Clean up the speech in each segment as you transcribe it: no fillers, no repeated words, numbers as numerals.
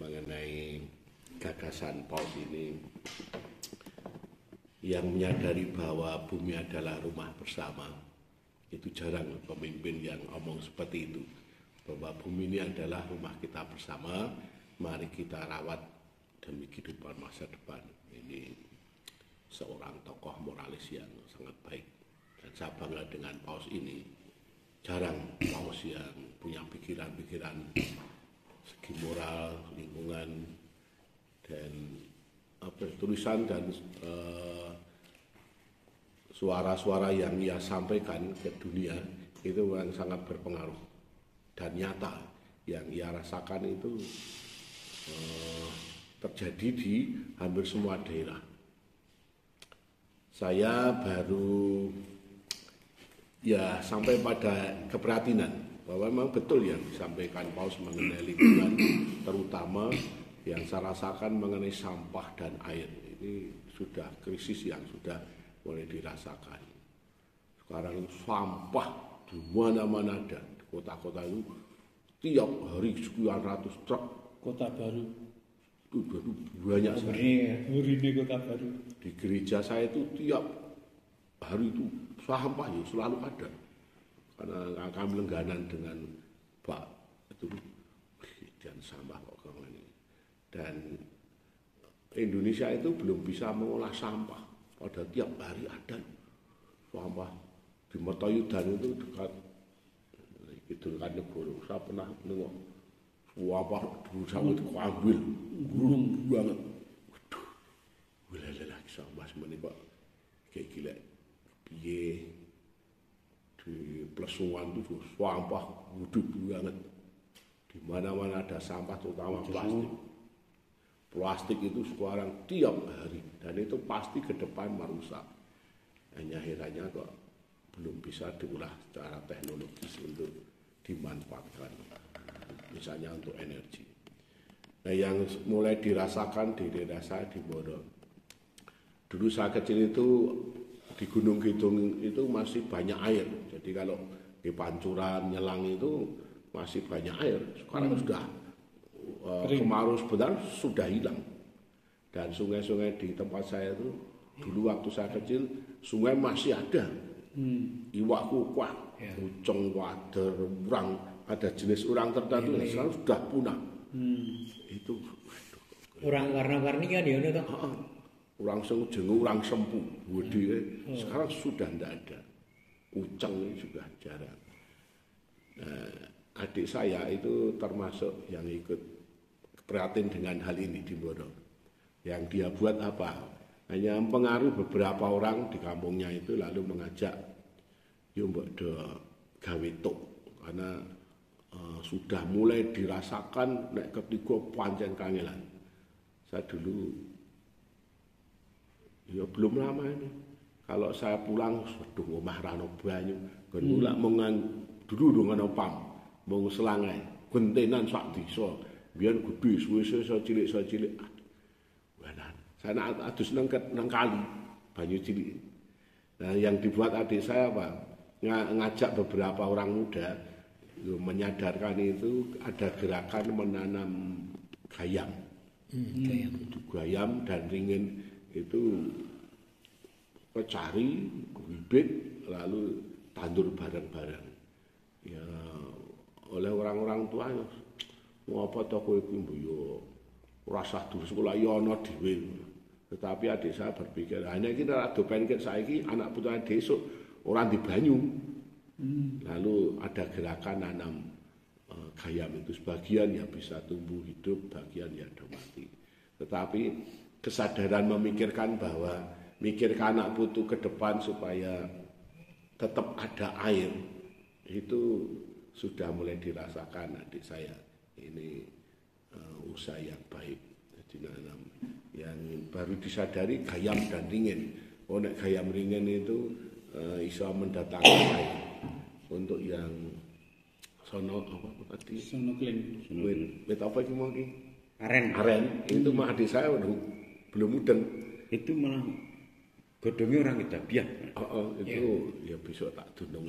mengenai gagasan Paus ini yang menyadari bahwa bumi adalah rumah bersama. Itu jarang pemimpin yang omong seperti itu, bahwa bumi ini adalah rumah kita bersama, mari kita rawat demi kehidupan masa depan. Ini seorang tokoh moralis yang sangat baik, dan saya bangga dengan Paus ini. Jarang Paus yang punya pikiran-pikiran segi moral, lingkungan, dan tulisan dan suara-suara yang ia sampaikan ke dunia itu yang sangat berpengaruh dan nyata. Yang ia rasakan itu terjadi di hampir semua daerah. Saya baru sampai pada keprihatinan bahwa memang betul yang disampaikan Paus mengenai lingkungan, terutama yang saya rasakan mengenai sampah dan air. Ini sudah krisis yang sudah mulai dirasakan. Sekarang sampah di mana-mana ada. Di kota-kota itu tiap hari sekian ratus truk. Kota Baru. Itu banyak sekali. Ini Kota Baru. Di gereja saya itu tiap hari itu sampah ya selalu ada. Karena kami langganan dengan Pak itu dan sampah kok ini. Dan Indonesia itu belum bisa mengolah sampah. Pada tiap hari ada sampah di Mertoyudan itu dekat Kidul Kanegoro. Saya pernah nengok sampah berusaha itu ambil gunung banget. Waduh, wilayah sampah semuanya Pak kayak gila. Piye di Plesuan itu sampah gudeg banget. Di mana-mana ada sampah, terutama plastik. Plastik itu sekarang tiap hari dan itu pasti ke depan merusak. Hanya akhirnya kok belum bisa diolah secara teknologis untuk dimanfaatkan, misalnya untuk energi. Nah, yang mulai dirasakan di daerah saya di Boro. Dulu saya kecil itu di Gunung Kidul itu masih banyak air. Jadi kalau di Pancuran, Nyelang itu masih banyak air. Sekarang sudah kemarau sebentar sudah hilang. Dan sungai-sungai di tempat saya itu dulu waktu saya kecil sungai masih ada. Iwak kukuak, uceng, wader, urang, ada jenis urang tertentu yang sekarang sudah punah. Itu Urang warna-warni kan ya itu. Urang jeneng urang sempu, sekarang sudah tidak ada. Uceng juga jarang. Nah, adik saya itu termasuk yang ikut prihatin dengan hal ini di Boro. Yang dia buat apa? Hanya mempengaruhi beberapa orang di kampungnya itu lalu mengajak yuk mbok do gawe tok, karena sudah mulai dirasakan nek ketiga pancen kangelan. Saya dulu ya belum lama ini. Kalau saya pulang, waduh omah rano banyu. Kan mulak dulu dengan pam, mau selangai, gentenan sak desa. Biar gede, suwe-suwe cilik. Wanan, saya nak adus nang kali banyu cilik. Nah, yang dibuat adik saya apa? Ngajak beberapa orang muda menyadarkan itu ada gerakan menanam gayam. Gayam dan ringin itu cari bibit lalu tandur bareng-bareng. Ya oleh orang-orang tua ya ngapa to kowe iki mbuyo ora sah durus sekolah ya ana dhewe. Tetapi adik saya berpikir hanya kita ado pengen saiki anak putra desa orang di banyu. Lalu ada gerakan nanam gayam itu sebagian ya bisa tumbuh hidup, bagian ya ada mati. Tetapi kesadaran memikirkan bahwa mikirkan anak putu ke depan supaya tetap ada air itu sudah mulai dirasakan adik saya. Ini usaha yang baik. Jadi nanam yang baru disadari gayam dan ringin. Nek gayam ringin itu bisa mendatangkan air. Untuk yang sono apa tadi? Sono kling. Wit apa iki mau iki? Aren. Itu mah adik saya belum mudeng. Itu malah godongnya orang kita biar. Itu ya besok tak dunung.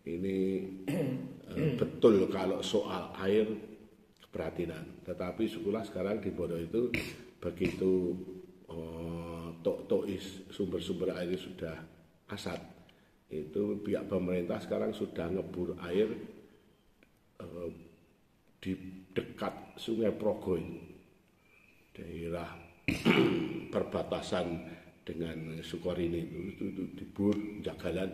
Ini betul kalau soal air keprihatinan. Tetapi sekolah sekarang di Boro itu begitu sumber-sumber air sudah asat, itu pihak pemerintah sekarang sudah ngebur air di dekat Sungai Progo itu, daerah perbatasan dengan Sukorini itu dibur jagalan,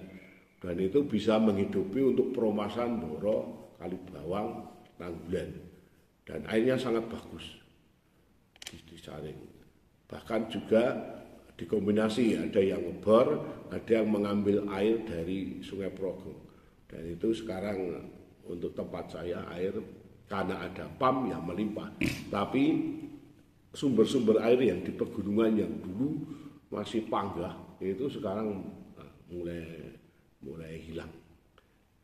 dan itu bisa menghidupi untuk peromasan Boro, Kalibawang, Tanggulan, dan airnya sangat bagus disaring. Bahkan juga dikombinasi, ada yang ngebor, ada yang mengambil air dari Sungai Progo, dan itu sekarang untuk tempat saya air karena ada PAM yang melimpah. Tapi sumber-sumber air yang di pegunungan yang dulu masih panggah itu sekarang mulai hilang.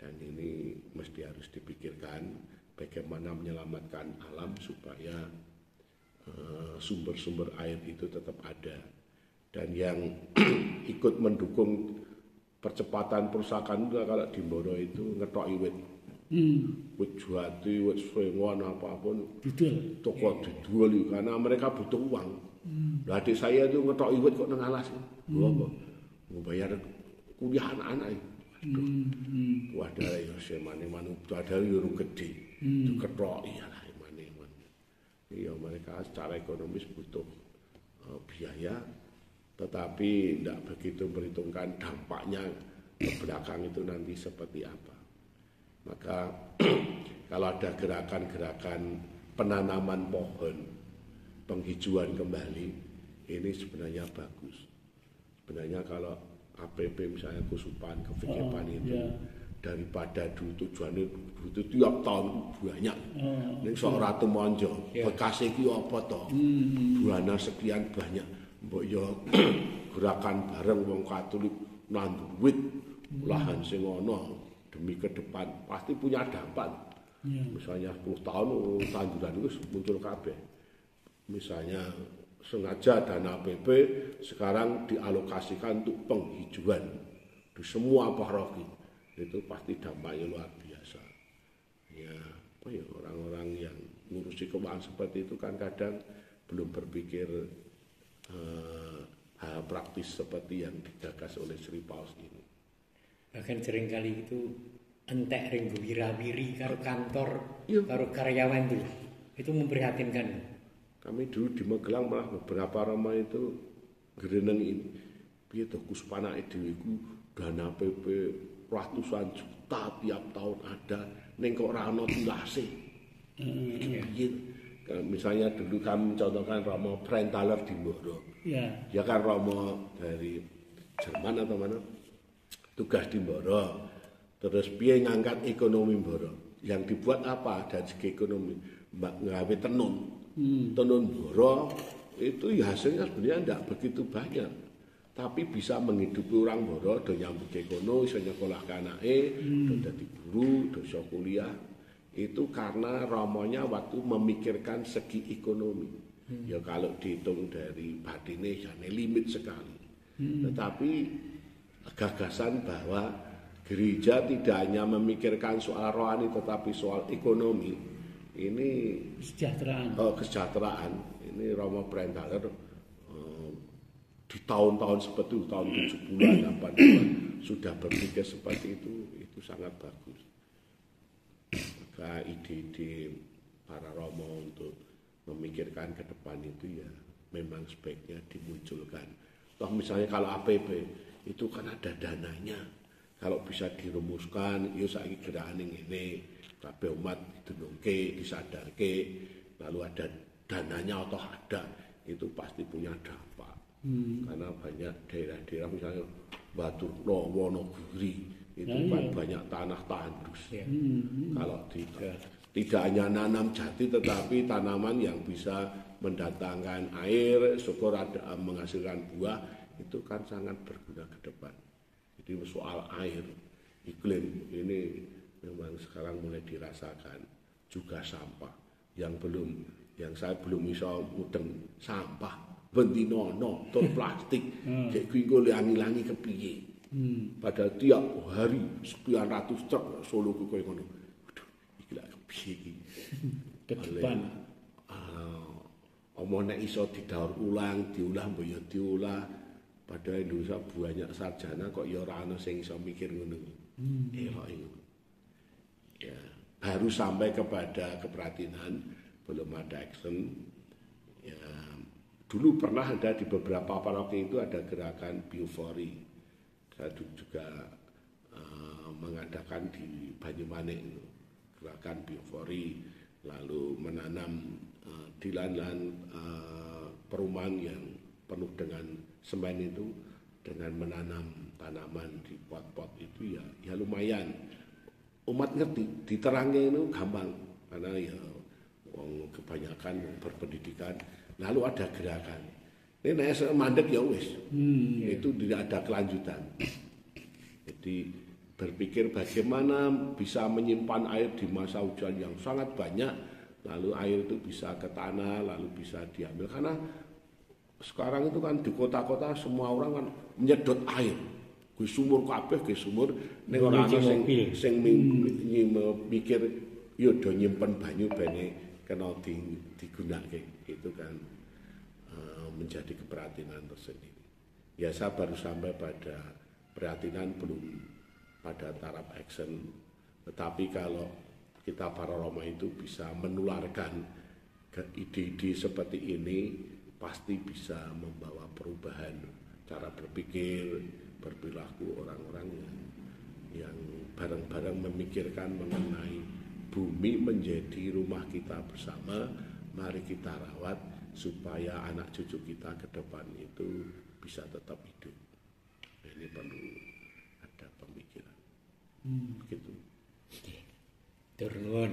Dan ini mesti harus dipikirkan bagaimana menyelamatkan alam supaya sumber-sumber air itu tetap ada. Dan yang ikut mendukung percepatan perusahaan itu kalau di Boro itu ngetoki wit. Wit jati, wit sengon apapun toko dijual karena mereka butuh uang. Lah adik saya itu ngetoki wit kok nang alas. Apa? Mau bayar kuliah anak-anak. Wadah ya semane manu wadah yo gede. Itu ketoki ya lah mane. Iya mereka secara ekonomis butuh biaya, tetapi tidak begitu memperhitungkan dampaknya ke belakang itu nanti seperti apa. Maka kalau ada gerakan-gerakan penanaman pohon, penghijauan kembali, ini sebenarnya bagus. Sebenarnya kalau APP misalnya Kusupan, Kevikipan itu daripada dulu tujuannya itu tiap tahun banyak. Ning sok Ratu Monjo, bekas iki apa to? Buana sekian banyak. Mbok yo gerakan bareng wong Katolik nandur wit lahan sing ana demi ke depan pasti punya dampak. Misalnya 10 tahun tanduran itu muncul kabeh. Misalnya sengaja dana APP sekarang dialokasikan untuk penghijauan di semua paroki. Itu pasti dampaknya luar biasa. Ya, orang-orang yang ngurusi keuangan seperti itu kan kadang belum berpikir hal praktis seperti yang digagas oleh Sri Paus ini. Bahkan seringkali itu entek ring wira-wiri karo kantor, karo karyawan itu memprihatinkan. Kami dulu di Magelang malah beberapa rumah itu gereneng ini. Piye to Kuspanake dhewe iku dana PP ratusan juta tiap tahun ada, ning kok ora ana tilase. Misalnya dulu kami contohkan Romo Brenthaler di Boro. Ya kan Romo dari Jerman atau mana? Tugas di Boro. Terus piye ngangkat ekonomi Boro? Yang dibuat apa dari segi ekonomi? Nggawe tenun. Tenun Boro itu ya hasilnya sebenarnya tidak begitu banyak. Tapi bisa menghidupi orang Boro, do nyambut ekono, iso nyekolahke anake, do dadi guru, do iso kuliah. Itu karena romonya waktu memikirkan segi ekonomi. Ya kalau dihitung dari batine ya limit sekali. Tetapi gagasan bahwa gereja tidak hanya memikirkan soal rohani tetapi soal ekonomi, ini kesejahteraan. Ini Romo Brenthaler di tahun-tahun seperti itu, tahun 70-an, 80-an sudah berpikir seperti itu sangat bagus. Maka ide-ide para Romo untuk memikirkan ke depan itu ya memang sebaiknya dimunculkan. Toh misalnya kalau APP itu kan ada dananya. Kalau bisa dirumuskan, ya saiki gerakan ini, kabeh umat didenungke, disadarke, lalu ada dananya atau ada, itu pasti punya dampak. Karena banyak daerah-daerah misalnya Batu Wonogiri itu kan banyak tanah tandus. Kalau tidak hanya nanam jati tetapi tanaman yang bisa mendatangkan air, syukur ada menghasilkan buah, itu kan sangat berguna ke depan. Jadi soal air, iklim ini memang sekarang mulai dirasakan. Juga sampah yang saya belum bisa mudeng sampah. Bentinono, ton plastik, kayak gue langi-langi kepiye. Padahal tiap hari sekian ratus truk Solo ke kono. Waduh, iki lak kepiye iki. mau nek iso didaur ulang, diulah mbok ya diulah. Padahal Indonesia banyak sarjana kok ya ora ana sing iso mikir ngono. Elok itu. Ya, baru sampai kepada keprihatinan, belum ada action. Ya, dulu pernah ada di beberapa paroki itu ada gerakan biofori. Saya juga mengadakan di Banyumanik gerakan biofori, lalu menanam di lahan perumahan yang penuh dengan semen itu dengan menanam tanaman di pot-pot itu ya lumayan. Umat ngerti, diterangnya itu gampang karena ya kebanyakan berpendidikan. Lalu ada gerakan. Ini naik mandek ya wis. Itu tidak ada kelanjutan. Jadi berpikir bagaimana bisa menyimpan air di masa hujan yang sangat banyak, lalu air itu bisa ke tanah, lalu bisa diambil karena sekarang itu kan di kota-kota semua orang kan menyedot air. Ke sumur kabeh, ke sumur ning ora ana sing mikir yo do nyimpen banyu bene kena digunakake. Itu kan menjadi keprihatinan tersendiri. Ya saya baru sampai pada perhatian belum pada taraf action. Tetapi kalau kita para Roma itu bisa menularkan ke ide-ide seperti ini, pasti bisa membawa perubahan cara berpikir, berperilaku orang-orang yang bareng-bareng memikirkan mengenai bumi menjadi rumah kita bersama. Mari kita rawat supaya anak cucu kita ke depan itu bisa tetap hidup. Ini perlu ada pemikiran. Begitu. Tur nuwun.